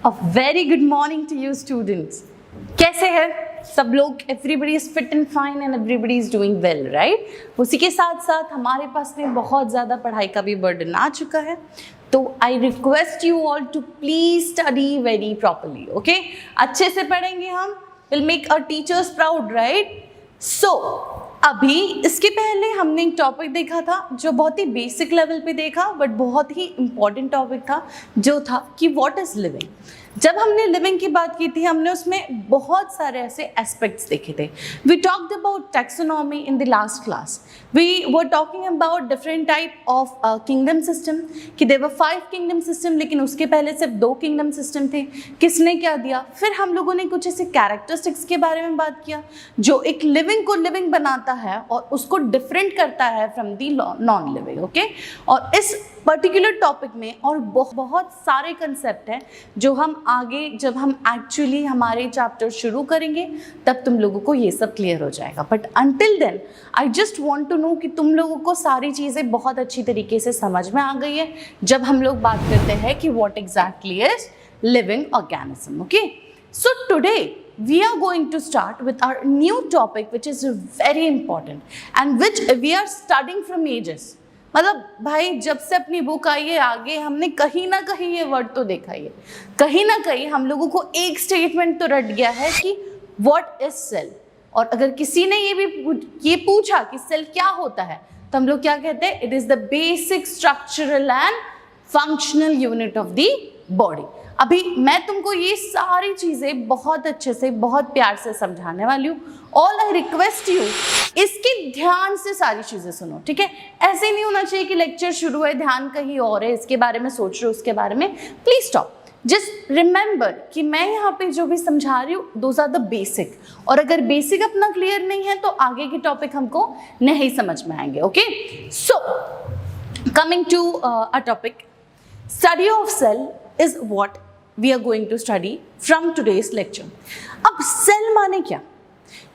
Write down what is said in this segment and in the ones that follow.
A very good morning to you students. कैसे हैं सब लोग? Everybody is fit and fine and everybody is doing well, right? उसी के साथ साथ हमारे पास में बहुत ज़्यादा पढ़ाई का भी बर्डन आ चुका है, तो I request you all to please study very properly, okay? अच्छे से पढ़ेंगे हम, will make our teachers proud, right? So अभी इसके पहले हमने एक टॉपिक देखा था जो बहुत ही बेसिक लेवल पे देखा, बट बहुत ही इम्पॉर्टेंट टॉपिक था, जो था कि व्हाट इज लिविंग। जब हमने लिविंग की बात की थी, हमने उसमें बहुत सारे ऐसे एस्पेक्ट्स देखे थे। We talked about taxonomy in the last class. We were talking about different type of kingdom system, कि देयर वर 5 किंगडम सिस्टम, लेकिन उसके पहले सिर्फ 2 किंगडम सिस्टम थे। किसने क्या दिया? फिर हम लोगों ने कुछ ऐसे कैरेक्टरिस्टिक्स के बारे में बात किया जो एक लिविंग को लिविंग बनाता है और उसको डिफरेंट करता है from the non living, okay? और इस पर्टिकुलर टॉपिक में और बहुत सारे कंसेप्ट हैं जो हम आगे जब हम एक्चुअली हमारे चैप्टर शुरू करेंगे तब तुम लोगों को ये सब क्लियर हो जाएगा। But until then I just want to know कि तुम लोगों को सारी चीज़ें बहुत अच्छी तरीके से समझ में आ गई है जब हम लोग बात करते हैं कि what exactly is living organism, okay? So today we are going to start with our new topic which is very important and which we are studying from ages। मतलब भाई जब से अपनी बुक आई है आगे हमने कहीं ना कहीं ये वर्ड तो देखा ही है, कहीं ना कहीं हम लोगों को एक स्टेटमेंट तो रट गया है कि व्हाट इज सेल। और अगर किसी ने ये पूछा कि सेल क्या होता है तो हम लोग क्या कहते हैं? It is the basic structural and functional unit of the body. अभी मैं तुमको ये सारी चीज़ें बहुत अच्छे से बहुत प्यार से समझाने वाली हूँ। ऑल आई रिक्वेस्ट यू, इसके ध्यान से सारी चीज़ें सुनो, ठीक है? ऐसे नहीं होना चाहिए कि लेक्चर शुरू है ध्यान कहीं और है, इसके बारे में सोच रहे हो उसके बारे में। प्लीज स्टॉप, जस्ट रिमेंबर कि मैं यहाँ पे जो भी समझा रही हूँ दोज आर द बेसिक, और अगर बेसिक अपना क्लियर नहीं है तो आगे के टॉपिक हमको नहीं समझ में आएंगे, okay? So coming to a topic, study of cell is what we are going to study from today's lecture। अब सेल माने क्या?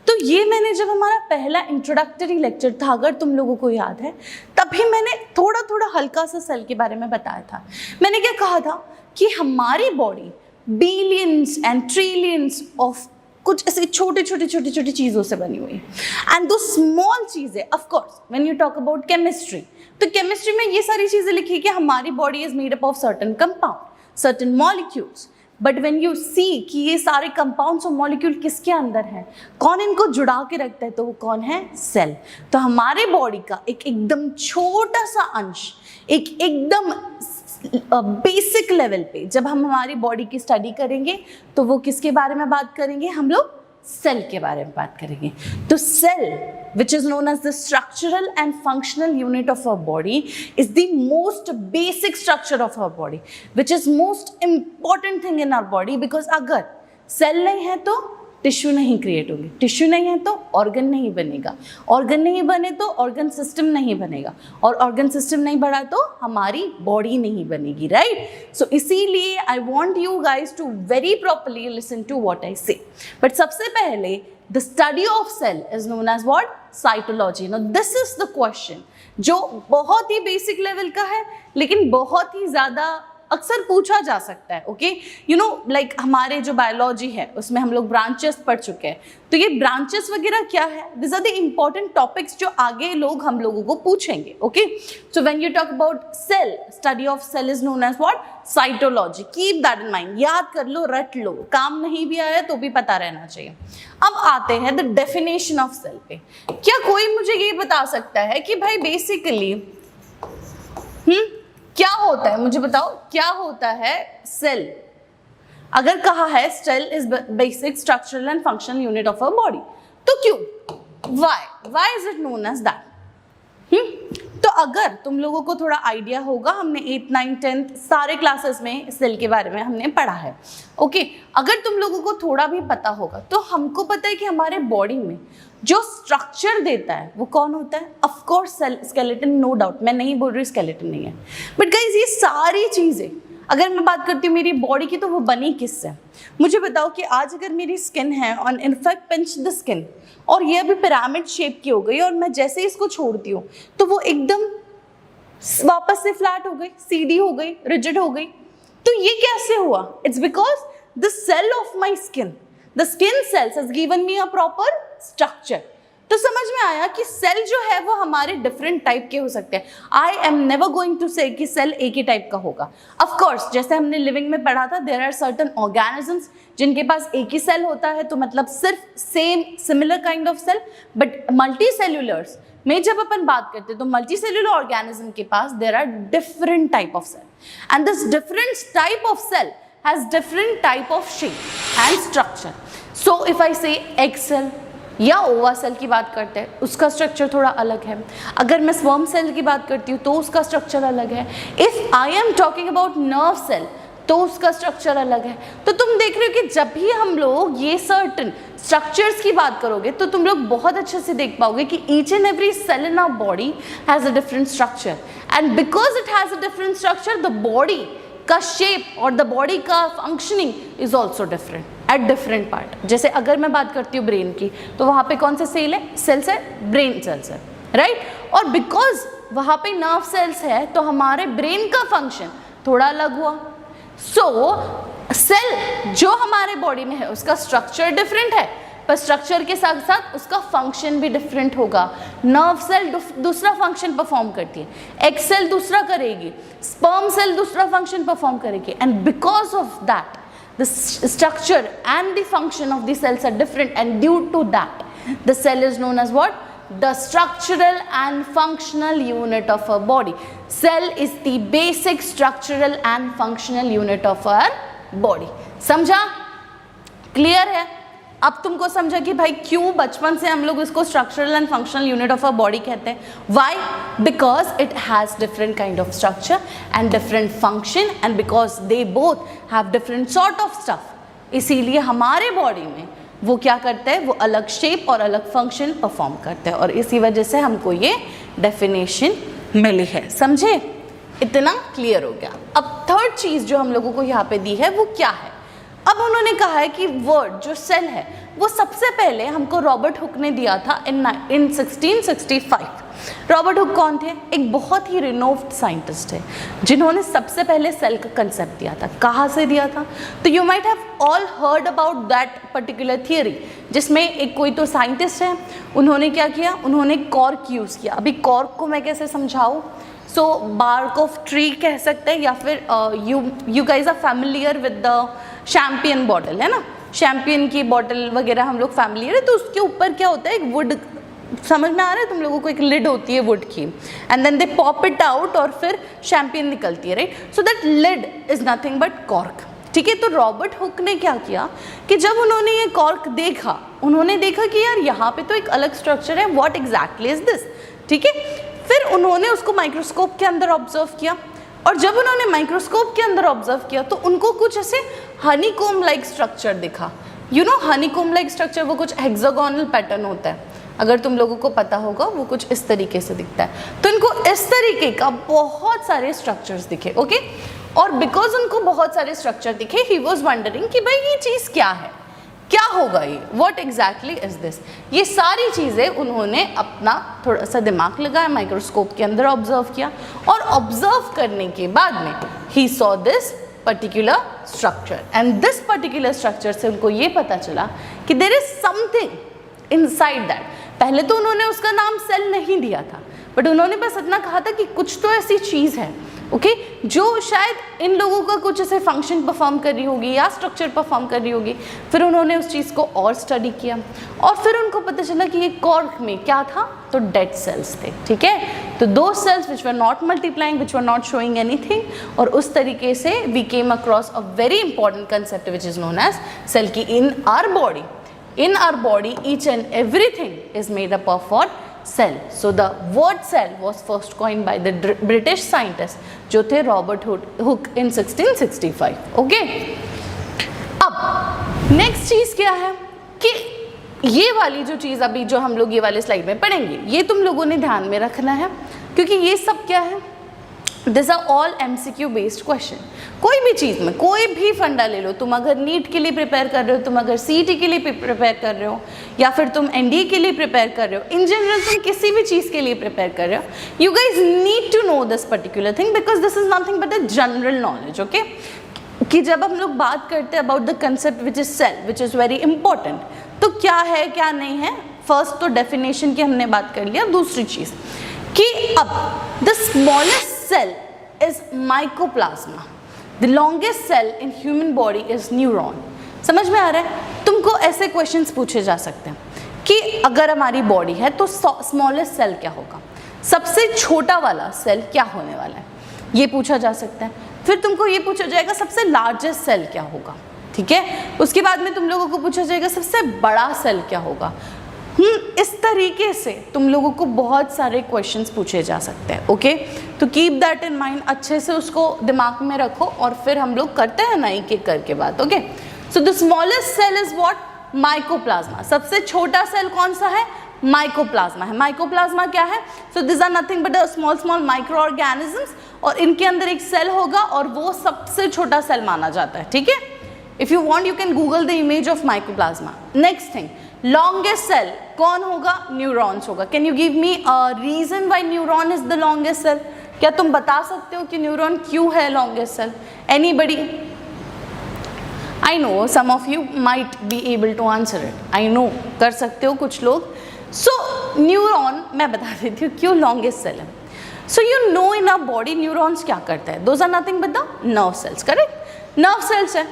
तो ये मैंने जब हमारा पहला इंट्रोडक्टरी लेक्चर था, अगर तुम लोगों को याद है, तभी मैंने थोड़ा थोड़ा हल्का सा सेल के बारे में बताया था। मैंने क्या कहा था कि हमारी body billions and trillions of कुछ ऐसे छोटे छोटे चीज़ों से बनी हुई है। एंड दो स्मॉल चीज़ें, of course when you talk about chemistry, तो केमिस्ट्री में ये सारी चीज़ें लिखी कि हमारी body is made up of certain compound, certain molecules, but when you see कि ये सारे compounds और molecule किसके अंदर हैं, कौन इनको जुड़ा के रखता है, तो वो कौन है? सेल। तो हमारे बॉडी का एक एकदम छोटा सा अंश, एक एकदम बेसिक लेवल पे जब हम हमारी बॉडी की स्टडी करेंगे तो वो किसके बारे में बात करेंगे? हम लोग सेल के बारे में बात करेंगे। तो cell which is known as the structural and functional unit of our body is the most basic structure of our body, which is most important thing in our body, because अगर cell नहीं है तो tissue नहीं create होगी, tissue नहीं है तो organ नहीं बनेगा, ऑर्गन नहीं बने तो ऑर्गन सिस्टम नहीं बनेगा, और ऑर्गन सिस्टम नहीं बढ़ा तो हमारी बॉडी नहीं बनेगी, राइट? सो इसीलिए I want you guys to very properly listen to what I say. But सबसे पहले the study of cell is known as what? Cytology. Now this is the question जो बहुत ही बेसिक लेवल का है लेकिन बहुत ही ज़्यादा अक्सर पूछा जा सकता है, ओके? यू नो लाइक हमारे जो बायोलॉजी है उसमें हम लोग ब्रांचेस पढ़ चुके हैं, तो ये ब्रांचेस वगैरह क्या है? This are the important topics जो आगे लोग हम लोगों को पूछेंगे, okay? So when you talk about cell, study of cell is known as what? Cytology. Keep that in mind, याद कर लो, रट लो, काम नहीं भी आया तो भी पता रहना चाहिए। अब आते हैं द डेफिनेशन ऑफ सेल पे। क्या कोई मुझे ये बता सकता है कि भाई बेसिकली क्या होता है? मुझे बताओ क्या होता है सेल? अगर कहा है cell is basic structural and functional unit of our body, तो क्यों? Why is it known as that? तो अगर तुम लोगों को थोड़ा आइडिया होगा, हमने 8th 9th 10th सारे क्लासेस में सेल के बारे में हमने पढ़ा है, ओके? अगर तुम लोगों को थोड़ा भी पता होगा तो हमको पता है कि हमारे बॉडी में जो स्ट्रक्चर देता है वो कौन होता है? Of course cell, skeleton, no doubt. मैं नहीं बोल रही स्केलेटन नहीं है, बट गाइज ये सारी चीज़ें अगर मैं बात करती हूँ मेरी बॉडी की तो वो बनी किससे? मुझे बताओ कि आज अगर मेरी स्किन है और इनफैक्ट पिंच द स्किन, और ये अभी पिरामिड शेप की हो गई और मैं जैसे ही इसको छोड़ती हूँ तो वो एकदम वापस से फ्लैट हो गई, सीधी हो गई, रिजिड हो गई, तो ये कैसे हुआ? It's because the cell of my skin, the skin cells has given me a proper structure. तो समझ में आया कि सेल जो है वो हमारे डिफरेंट टाइप के हो सकते हैं। I am never going to say कि सेल एक ही टाइप का होगा। ऑफ कोर्स जैसे हमने लिविंग में पढ़ा था, देयर आर सर्टेन ऑर्गेनिजम्स जिनके पास एक ही सेल होता है, तो मतलब सिर्फ same similar kind of cell. But multicellulars में जब अपन बात करते हैं तो मल्टी सेल्यूलर ऑर्गेनिज्म के पास there are different type of cell, and this different type of cell has different type of shape and structure. So if I say egg cell या ओवा सेल की बात करते हैं, उसका स्ट्रक्चर थोड़ा अलग है। अगर मैं स्पर्म सेल की बात करती हूँ तो उसका स्ट्रक्चर अलग है। If I am talking about nerve cell तो उसका स्ट्रक्चर अलग है। तो तुम देख रहे हो कि जब भी हम लोग ये सर्टन स्ट्रक्चर्स की बात करोगे तो तुम लोग बहुत अच्छे से देख पाओगे कि each and every cell in our body has a different structure, and because it has a different structure the body का शेप और द बॉडी का functioning is also different at different part. जैसे अगर मैं बात करती हूँ ब्रेन की, तो वहाँ पे कौन से सेल है? सेल्स है, ब्रेन सेल्स है, राइट। और बिकॉज वहाँ पे नर्व सेल्स है तो हमारे ब्रेन का फंक्शन थोड़ा अलग हुआ। सो सेल जो हमारे बॉडी में है उसका स्ट्रक्चर डिफरेंट है, पर स्ट्रक्चर के साथ साथ उसका फंक्शन भी डिफरेंट होगा। नर्व सेल दूसरा फंक्शन परफॉर्म करती है, एग सेल दूसरा करेगी, स्पर्म सेल दूसरा फंक्शन परफॉर्म करेगी, and because of that the structure and the function of the cells are different, and due to that the cell is known as what? The structural and functional unit of our body. Cell is the basic structural and functional unit of our body. समझा? Clear है? अब तुमको समझा कि भाई क्यों बचपन से हम लोग इसको structural and functional unit of a body कहते हैं। Why? Because it has different kind of structure and different function, and because they both have different sort of stuff, इसीलिए हमारे बॉडी में वो क्या करते हैं? वो अलग शेप और अलग फंक्शन परफॉर्म करते हैं, और इसी वजह से हमको ये डेफिनेशन मिली है। समझे? इतना क्लियर हो गया। अब थर्ड चीज़ जो हम लोगों को यहाँ पे दी है वो क्या है? अब उन्होंने कहा है कि वर्ड जो सेल है वो सबसे पहले हमको रॉबर्ट हुक ने दिया था इन 1665। रॉबर्ट हुक कौन थे? एक बहुत ही रिनोव्ड साइंटिस्ट है जिन्होंने सबसे पहले सेल का कंसेप्ट दिया था। कहाँ से दिया था? तो you might have all heard about that particular theory, जिसमें एक कोई तो साइंटिस्ट है, उन्होंने क्या किया? उन्होंने कॉर्क यूज़ किया। अभी कॉर्क को मैं कैसे समझाऊँ? सो बार्क ऑफ ट्री कह सकते हैं, या फिर you guys are familiar with the champagne bottle, है ना? शैम्पियन की बॉटल वगैरह हम लोग फैमिलियर है। तो उसके ऊपर क्या होता है? एक वुड, समझ में आ रहा है तुम लोगों को? एक लिड होती है वुड की, and then they pop it out और फिर शैम्पियन निकलती है, right? So that lid is nothing but cork, ठीक है? तो रॉबर्ट हुक ने क्या किया कि जब उन्होंने ये कॉर्क देखा, उन्होंने देखा कि यार यहाँ पे तो एक अलग स्ट्रक्चर है, व्हाट एग्जैक्टली इज दिस, ठीक है? फिर उन्होंने उसको माइक्रोस्कोप के अंदर ऑब्जर्व किया, और जब उन्होंने माइक्रोस्कोप के अंदर ऑब्जर्व किया तो उनको कुछ ऐसे हनीकॉम लाइक स्ट्रक्चर दिखा। You know honeycomb like structure, वो कुछ हेक्सागोनल पैटर्न होता है, अगर तुम लोगों को पता होगा, वो कुछ इस तरीके से दिखता है। तो इनको इस तरीके का बहुत सारे स्ट्रक्चर्स दिखे, ओके? और बिकॉज उनको बहुत सारे स्ट्रक्चर दिखे, ही वॉज वंडरिंग कि भाई ये चीज़ क्या है, क्या होगा ये, व्हाट एग्जैक्टली इज दिस। ये सारी चीज़ें उन्होंने अपना थोड़ा सा दिमाग लगाया, माइक्रोस्कोप के अंदर ऑब्जर्व किया, और ऑब्जर्व करने के बाद में ही saw this particular structure, and this particular structure से उनको ये पता चला कि there is something inside that. पहले तो उन्होंने उसका नाम सेल नहीं दिया था, बट उन्होंने बस इतना कहा था कि कुछ तो ऐसी चीज़ है, ओके, जो शायद इन लोगों का कुछ ऐसे फंक्शन परफॉर्म कर रही होगी या स्ट्रक्चर परफॉर्म कर रही होगी। फिर उन्होंने उस चीज़ को और स्टडी किया, और फिर उनको पता चला कि ये कॉर्क में क्या था? तो डेड सेल्स थे, ठीक है? तो दो cells which were not multiplying, which were not showing anything, और उस तरीके से we came across a very important concept which is known as cell, की in our body each and everything is made up of what? Cell. So the word cell was first coined by the British scientist जो थे Robert Hooke in 1665. Okay? अब next चीज़ क्या है कि ये वाली जो चीज़ अभी जो हम लोग ये वाले स्लाइड में पढ़ेंगे, ये तुम लोगों ने ध्यान में रखना है, क्योंकि ये सब क्या है? This are all MCQ based question. कोई भी चीज़ में कोई भी फंडा ले लो, तुम अगर नीट के लिए प्रिपेयर कर रहे हो, तुम अगर CET के लिए प्रिपेयर कर रहे हो, या फिर तुम NDA के लिए प्रिपेयर कर रहे हो, इन जनरल तुम किसी भी चीज़ के लिए प्रिपेयर कर रहे हो, you guys need to know this particular thing, because this is nothing but a general knowledge, okay? कि जब हम लोग बात करते हैं about the concept which is cell, which is very important, तो क्या है क्या नहीं है, फर्स्ट तो डेफिनेशन की हमने बात कर लिया। दूसरी चीज कि अब the smallest cell is mycoplasma, the longest cell in human body is neuron. समझ में आ रहा है? तुमको ऐसे क्वेश्चंस पूछे जा सकते हैं कि अगर हमारी बॉडी है तो स्मॉलेस्ट सेल क्या होगा, सबसे छोटा वाला सेल क्या होने वाला है, ये पूछा जा सकता है। फिर तुमको ये पूछा जाएगा सबसे लार्जेस्ट सेल क्या होगा, ठीक है। उसके बाद में तुम लोगों को पूछा जाएगा सबसे बड़ा सेल क्या होगा। इस तरीके से तुम लोगों को बहुत सारे क्वेश्चंस पूछे जा सकते हैं। ओके, तो कीप दैट इन माइंड, अच्छे से उसको दिमाग में रखो और फिर हम लोग करते हैं ना एक एक करके बात। Okay, so the smallest cell is what, mycoplasma. सबसे छोटा सेल कौन सा है, माइकोप्लाज्मा है। माइकोप्लाज्मा क्या है, so this are nothing but small small micro organisms, और इनके अंदर एक सेल होगा और वो सबसे छोटा सेल माना जाता है, ठीक है। If you want you can Google the image of mycoplasma. Next thing, longest cell कौन होगा, न्यूरॉन्स होगा। Can you give me a reason why neuron is the longest cell? क्या तुम बता सकते हो कि न्यूरॉन क्यों है longest cell? Anybody? I know some of you might be able to answer it, I know कर सकते हो कुछ लोग। सो न्यूरॉन मैं बता देती हूँ क्यों लॉन्गेस्ट सेल है। So you know in our body neurons क्या करते हैं, those are nothing but the nerve cells, correct. Nerve cells है,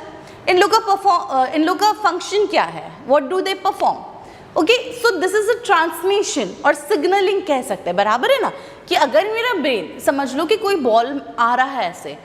इन लोग का फंक्शन क्या है, what do they perform? Okay, so this is a transmission और सिग्नलिंग कह सकते हैं, बराबर है ना। कि अगर मेरा ब्रेन, समझ लो कि कोई बॉल आ रहा है ऐसे,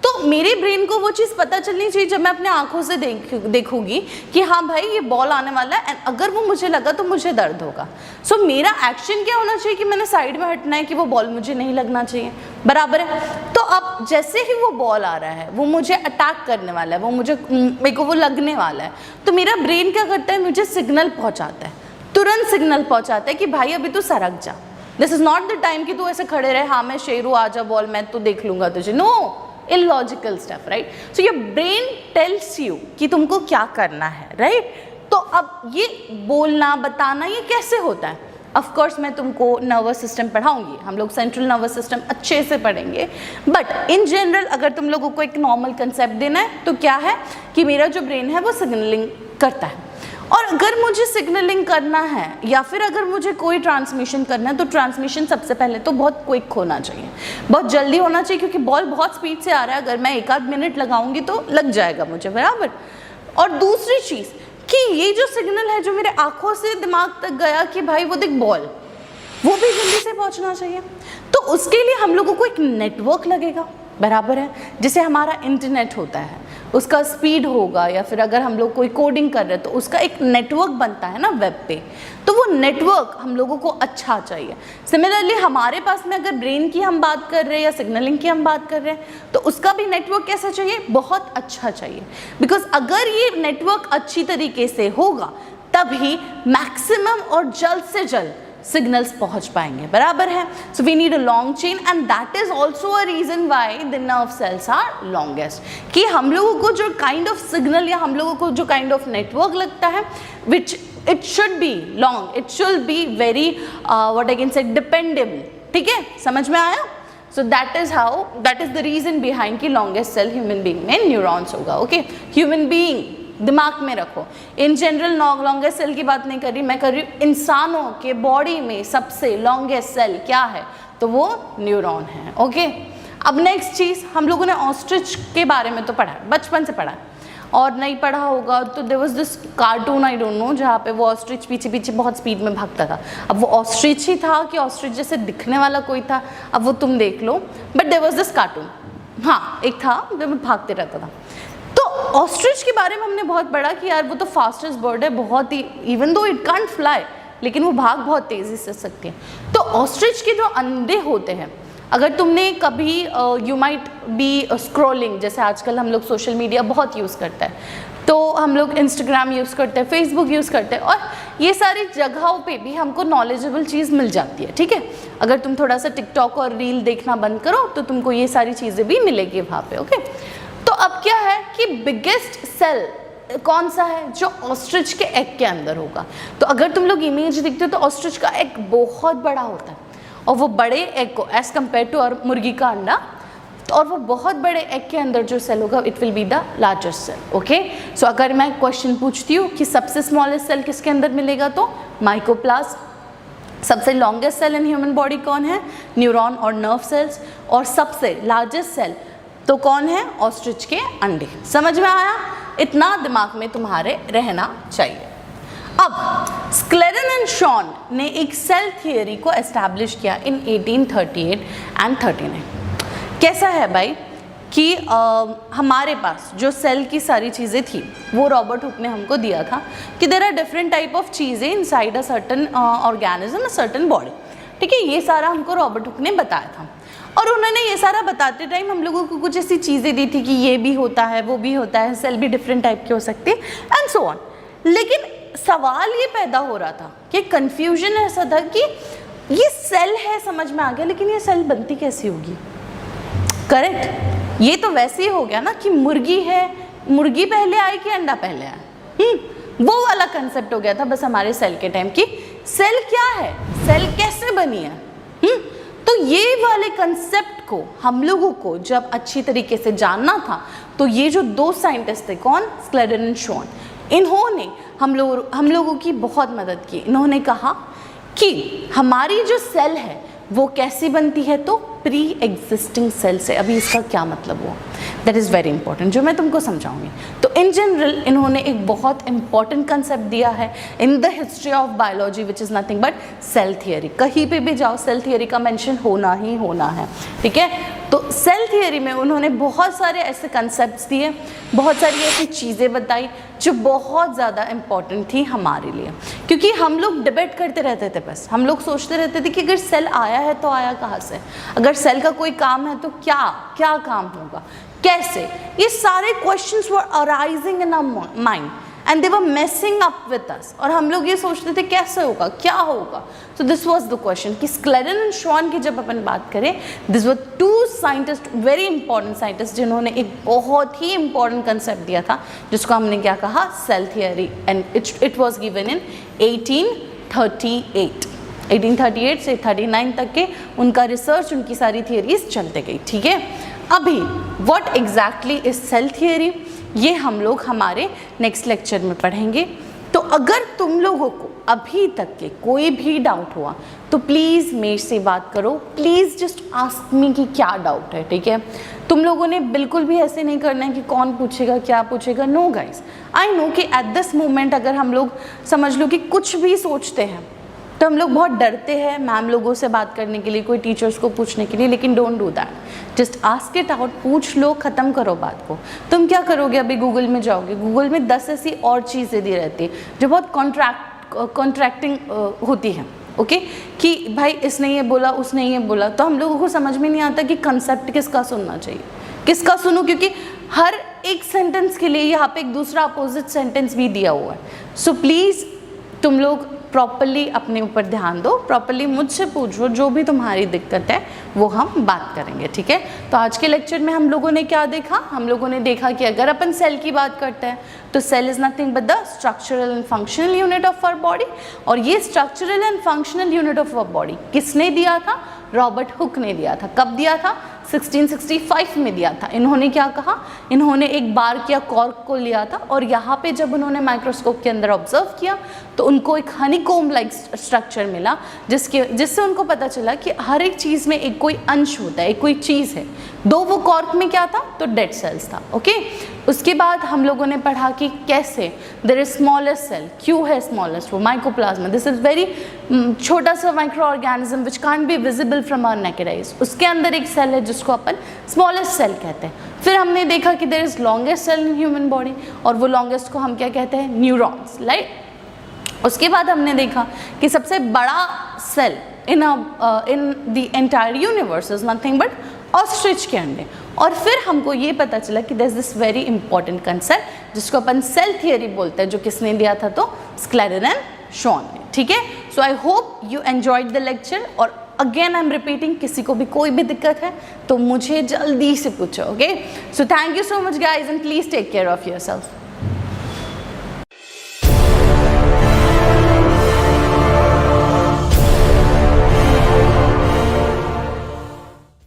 तो मेरे ब्रेन को वो चीज़ पता चलनी चाहिए जब मैं अपने आंखों से देखूंगी कि हाँ भाई ये बॉल आने वाला है, एंड अगर वो मुझे लगा तो मुझे दर्द होगा। सो मेरा एक्शन क्या होना चाहिए कि मैंने साइड में हटना है कि वो बॉल मुझे नहीं लगना चाहिए, बराबर है। तो अब जैसे ही वो बॉल आ रहा है, वो मुझे अटैक करने वाला है, वो मेरे को वो लगने वाला है, तो मेरा ब्रेन क्या करता है, मुझे सिग्नल पहुँचाता है, तुरंत सिग्नल पहुँचाता है कि भाई अभी तू सरक जा, this is not the time कि तू ऐसे खड़े रहे, हाँ मैं शेरू आ जा बॉल, मैं तो देख लूँगा तुझे, no, illogical stuff, right? So your brain tells you कि तुमको क्या करना है, right? तो अब ये बोलना बताना ये कैसे होता है? Of course मैं तुमको नर्वस सिस्टम पढ़ाऊंगी, हम लोग सेंट्रल नर्वस सिस्टम अच्छे से पढ़ेंगे, बट इन जनरल अगर तुम लोगों को एक नॉर्मल कंसेप्ट देना है तो क्या है कि मेरा जो ब्रेन है वो सिग्नलिंग करता है, और अगर मुझे सिग्नलिंग करना है या फिर अगर मुझे कोई ट्रांसमिशन करना है तो ट्रांसमिशन सबसे पहले तो बहुत क्विक होना चाहिए, बहुत जल्दी होना चाहिए, क्योंकि बॉल बहुत स्पीड से आ रहा है, अगर मैं एक आध मिनट लगाऊंगी तो लग जाएगा मुझे, बराबर। और दूसरी चीज़ कि ये जो सिग्नल है जो मेरे आंखों से दिमाग तक गया कि भाई वो देख बॉल, वो भी जल्दी से पहुंचना चाहिए। तो उसके लिए हम लोगों को एक नेटवर्क लगेगा, बराबर है। जैसे हमारा इंटरनेट होता है, उसका स्पीड होगा, या फिर अगर हम लोग कोई कोडिंग कर रहे हैं तो उसका एक नेटवर्क बनता है ना वेब पे, तो वो नेटवर्क हम लोगों को अच्छा चाहिए। सिमिलरली हमारे पास में अगर ब्रेन की हम बात कर रहे हैं या सिग्नलिंग की हम बात कर रहे हैं तो उसका भी नेटवर्क कैसा चाहिए, बहुत अच्छा चाहिए। बिकॉज अगर ये नेटवर्क अच्छी तरीके से होगा तभी मैक्सिमम और जल्द से जल्द सिग्नल्स पहुंच पाएंगे, बराबर है। So we need a long chain, and that is also a reason why the nerve cells are longest, कि हम लोगों को जो काइंड ऑफ सिग्नल या हम लोगों को जो काइंड ऑफ नेटवर्क लगता है, which it should be long, it should be very what I can say dependable, ठीक है, समझ में आया। So that is the reason behind कि लॉन्गेस्ट सेल ह्यूमन बीइंग में न्यूरॉन्स होगा। ओके, ह्यूमन बीइंग दिमाग में रखो, इन जनरल लॉन्गेस्ट सेल की बात नहीं कर रही, मैं कर रही हूँ इंसानों के बॉडी में सबसे लॉन्गेस्ट सेल क्या है, तो वो न्यूरॉन है। ओके, अब नेक्स्ट चीज़, हम लोगों ने ऑस्ट्रिच के बारे में तो पढ़ा, बचपन से पढ़ा, और नहीं पढ़ा होगा तो there was this cartoon, I don't know, जहाँ पे वो ऑस्ट्रिच पीछे पीछे बहुत स्पीड में भागता था। अब वो ऑस्ट्रिच ही था कि ऑस्ट्रिच जैसे दिखने वाला कोई था, अब वो तुम देख लो, but there was this cartoon, हाँ एक था जो भागते रहता था। तो ऑस्ट्रिच के बारे में हमने बहुत पढ़ा कि यार वो तो फास्टेस्ट बर्ड है, बहुत ही, even though it can't fly, लेकिन वो भाग बहुत तेज़ी से सकती है। तो ऑस्ट्रिच के जो अंडे होते हैं, अगर तुमने कभी यू माइट बी स्क्रॉलिंग, जैसे आजकल हम लोग सोशल मीडिया बहुत यूज़ करते हैं, तो हम लोग इंस्टाग्राम यूज़ करते हैं, फेसबुक यूज़ करते हैं, और ये सारी जगहों पे भी हमको नॉलेजेबल चीज़ मिल जाती है, ठीक है। अगर तुम थोड़ा सा टिकटॉक और रील देखना बंद करो तो तुमको ये सारी चीज़ें भी मिलेगी वहाँ पे। ओके, तो अब क्या है कि बिगेस्ट सेल कौन सा है, जो ऑस्ट्रिच के एग के अंदर होगा। तो अगर तुम लोग इमेज देखते हो तो ऑस्ट्रिच का एग बहुत बड़ा होता है, और वो बड़े एग को एज कम्पेयर टू और मुर्गी का अंडा, तो और वो बहुत बड़े एग के अंदर जो सेल होगा it will be the largest cell. Okay, so अगर मैं क्वेश्चन पूछती हूँ कि सबसे स्मॉलेस्ट सेल किसके अंदर मिलेगा तो माइकोप्लाज्म। सबसे longest cell in human body कौन है? न्यूरॉन और नर्व सेल्स। और सबसे लार्जेस्ट सेल तो कौन है? ऑस्ट्रिच के अंडे। समझ में आया? इतना दिमाग में तुम्हारे रहना चाहिए। अब स्क्लेडन एंड शॉन ने एक सेल थियरी को एस्टैब्लिश किया इन 1838 एंड 39। कैसा है भाई कि हमारे पास जो सेल की सारी चीज़ें थी वो रॉबर्ट हुक ने हमको दिया था कि there are different type of चीज़ें inside a certain organism, a certain body. ठीक है, ये सारा हमको रॉबर्ट हुक ने बताया था और उन्होंने ये सारा बताते टाइम हम लोगों को कुछ ऐसी चीज़ें दी थी कि ये भी होता है, वो भी होता है, सेल भी डिफरेंट टाइप के हो सकते हैं एंड सो ऑन। लेकिन सवाल ये पैदा हो रहा था कि कन्फ्यूजन ऐसा था कि ये सेल है, समझ में आ गया, लेकिन ये सेल बनती कैसी होगी? करेक्ट, ये तो वैसे ही हो गया ना कि मुर्गी है, मुर्गी पहले आई कि अंडा पहले आया? वो वाला कंसेप्ट हो गया था बस हमारे सेल के टाइम की सेल क्या है, सेल कैसे बनी है। तो ये वाले कंसेप्ट को हम लोगों को जब अच्छी तरीके से जानना था तो ये जो दो साइंटिस्ट थे, कौन? स्क्लेडन एंड शॉन, इन्होंने हम लोगों की बहुत मदद की। इन्होंने कहा कि हमारी जो सेल है वो कैसी बनती है तो प्री एग्जिस्टिंग सेल से। अभी इसका क्या मतलब हुआ, दैट इज़ वेरी इंपॉर्टेंट, जो मैं तुमको समझाऊंगी। तो इन जनरल इन्होंने एक बहुत इंपॉर्टेंट कंसेप्ट दिया है in the history of biology which is nothing but cell theory. कहीं पे भी जाओ सेल थियरी का मेंशन होना ही होना है। ठीक है, तो सेल थियरी में उन्होंने बहुत सारे ऐसे कंसेप्ट्स दिए, बहुत सारी ऐसी चीज़ें बताई जो बहुत ज़्यादा इम्पॉर्टेंट थी हमारे लिए, क्योंकि हम लोग डिबेट करते रहते थे। बस हम लोग सोचते रहते थे कि अगर सेल आया है तो आया कहाँ से, अगर सेल का कोई काम है तो क्या काम होगा, कैसे। ये सारे questions were arising in our mind and they were messing up with us, और हम लोग ये सोचते थे कैसे होगा, क्या होगा। So this was the question कि स्क्लेडन एंड शॉन की जब अपन बात करें, this were two scientist, very important scientist, जिन्होंने एक बहुत ही इंपॉर्टेंट कंसेप्ट दिया था जिसको हमने क्या कहा, cell theory, and it was given in 1838 से 39 तक के उनका रिसर्च, उनकी सारी थियरीज चलते गई। ठीक है, अभी what exactly is cell theory, ये हम लोग हमारे नेक्स्ट लेक्चर में पढ़ेंगे। तो अगर तुम लोगों को अभी तक के कोई भी डाउट हुआ तो प्लीज़ मेरे से बात करो, प्लीज़ जस्ट आस्क मी कि क्या डाउट है। ठीक है, तुम लोगों ने बिल्कुल भी ऐसे नहीं करना है कि कौन पूछेगा क्या पूछेगा। नो गाइस, आई नो कि एट दिस मोमेंट अगर हम लोग समझ लो कि कुछ भी सोचते हैं तो हम लोग बहुत डरते हैं मैम लोगों से बात करने के लिए, कोई टीचर्स को पूछने के लिए, लेकिन don't do that, just ask it out, पूछ लो, ख़त्म करो बात को। तुम क्या करोगे, अभी गूगल में जाओगे, गूगल में 10 ऐसी और चीज़ें दी रहती है जो बहुत कॉन्ट्रैक्टिंग होती है। ओके, कि भाई इसने ये बोला, उसने ये बोला, तो हम लोगों को समझ में नहीं आता कि कंसेप्ट किसका सुनना चाहिए, किसका सुनूं, क्योंकि हर एक सेंटेंस के लिए यहाँ पे एक दूसरा अपोजिट सेंटेंस भी दिया हुआ है। सो प्लीज़ तुम लोग प्रॉपरली अपने ऊपर ध्यान दो, प्रॉपरली मुझसे पूछो, जो भी तुम्हारी दिक्कत है वो हम बात करेंगे। ठीक है, तो आज के लेक्चर में हम लोगों ने क्या देखा, हम लोगों ने देखा कि अगर अपन सेल की बात करते हैं तो cell is nothing but the structural and functional unit of our body, और ये structural and functional unit of our body किसने दिया था, रॉबर्ट हुक ने दिया था। कब दिया था, 1665 में दिया था। इन्होंने क्या कहा, इन्होंने एक बार्क या कॉर्क को लिया था और यहाँ पे जब उन्होंने माइक्रोस्कोप के अंदर ऑब्जर्व किया तो उनको एक हनीकॉम्ब लाइक स्ट्रक्चर मिला, जिससे उनको पता चला कि हर एक चीज़ में एक कोई अंश होता है, एक कोई चीज़ है। दो वो कॉर्क में क्या था, तो डेड सेल्स था। ओके, उसके बाद हम लोगों ने पढ़ा कि कैसे देयर इज स्मॉलेस्ट सेल, क्यों है स्मॉलेस्ट, वो माइकोप्लाज्मा, दिस इज वेरी छोटा सा micro organism which can't be visible from our naked eyes. उसके अंदर एक सेल है जिसको अपन स्मॉलेस्ट सेल कहते हैं। फिर हमने देखा कि there is longest cell in human body, और वो लॉन्गेस्ट को हम क्या कहते हैं, न्यूरॉन्स, राइट। उसके बाद हमने देखा कि सबसे बड़ा cell in the entire universe is nothing but ostrich के अंडे। और फिर हमको ये पता चला कि there is this very important concept जिसको अपन सेल थियरी बोलते हैं, जो किसने दिया था, तो स्क्लेडन एंड शॉन ने। ठीक है, so I hope you enjoyed the lecture, और अगेन आई एम रिपीटिंग, किसी को भी कोई भी दिक्कत है तो मुझे जल्दी से पूछो। Okay, so thank you so much guys and please take care of yourself.